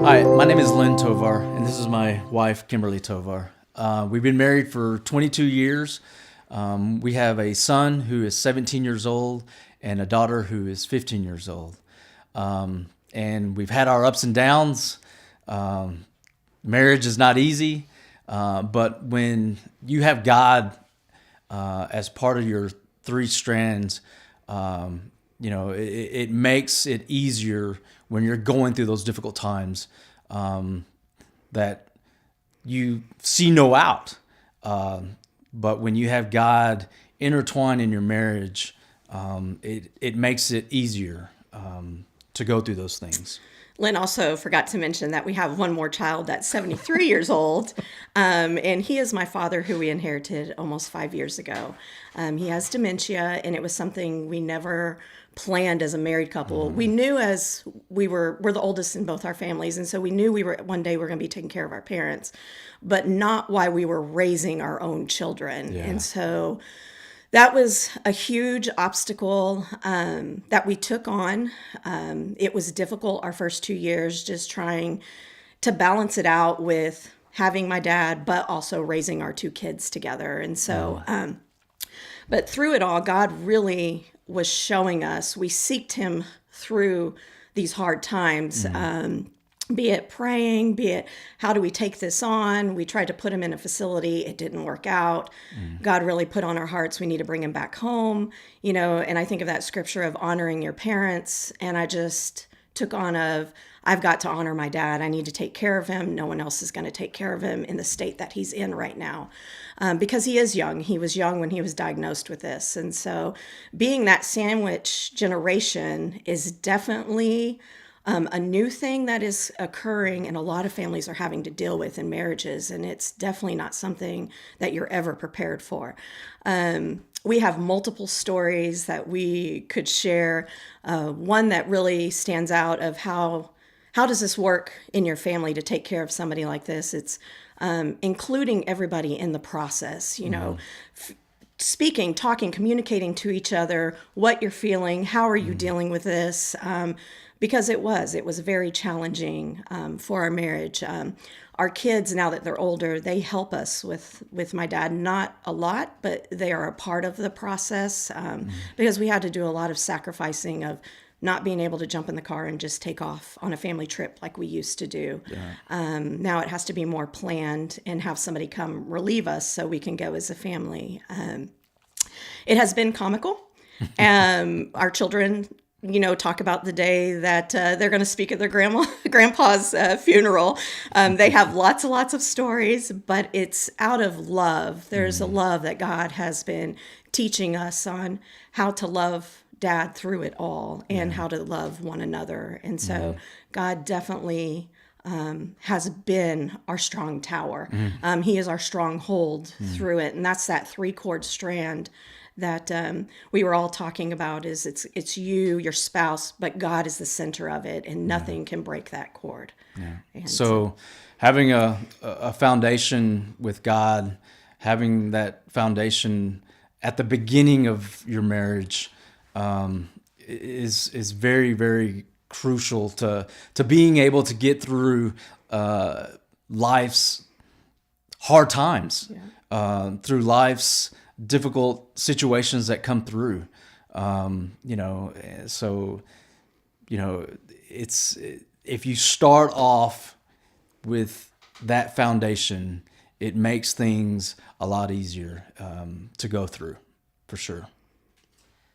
Hi, my name is Lynn Tovar, and this is my wife, Kimberly Tovar. We've been married for 22 years. We have a son who is 17 years old and a daughter who is 15 years old. And we've had our ups and downs. Marriage is not easy, but when you have God as part of your three strands, it makes it easier when you're going through those difficult times, that you see no out. But when you have God intertwined in your marriage, it makes it easier to go through those things. Lynn also forgot to mention that we have one more child that's 73 years old, and he is my father, who we inherited almost 5 years ago. He has dementia, and it was something we never planned as a married couple. We knew, as we're the oldest in both our families, and so we knew one day we were going to be taking care of our parents, but not while we were raising our own children. Yeah. And so that was a huge obstacle that we took on. It was difficult our first 2 years, just trying to balance it out with having my dad, but also raising our two kids together. And so, but through it all, God really was showing us, we seeked him through these hard times. Be it praying, be it how do we take this on? We tried to put him in a facility. It didn't work out. God really put on our hearts, we need to bring him back home, and I think of that scripture of honoring your parents. And I just took on I've got to honor my dad. I need to take care of him. No one else is going to take care of him in the state that he's in right now. Because he is young. He was young when he was diagnosed with this. And so being that sandwich generation is definitely a new thing that is occurring, and a lot of families are having to deal with in marriages, and it's definitely not something that you're ever prepared for. We have multiple stories that we could share. One that really stands out of how does this work in your family to take care of somebody like this? It's including everybody in the process, speaking, talking, communicating to each other what you're feeling, how are you dealing with this? Because it was very challenging for our marriage. Our kids, now that they're older, they help us with my dad. Not a lot, but they are a part of the process, because we had to do a lot of sacrificing of not being able to jump in the car and just take off on a family trip like we used to do. Yeah. Now it has to be more planned and have somebody come relieve us so we can go as a family. It has been comical. Our children, talk about the day that they're going to speak at their grandpa's funeral. They have lots and lots of stories, but it's out of love. There's a love that God has been teaching us on how to love Dad through it all, and how to love one another. And so God definitely has been our strong tower. He is our stronghold through it. And that's that 3-cord strand that we were all talking about, is it's you, your spouse, but God is the center of it, and nothing can break that cord. Yeah. So having a foundation with God, having that foundation at the beginning of your marriage is very, very crucial to being able to get through life's hard times, through life's difficult situations that come through. It's if you start off with that foundation, it makes things a lot easier to go through, for sure.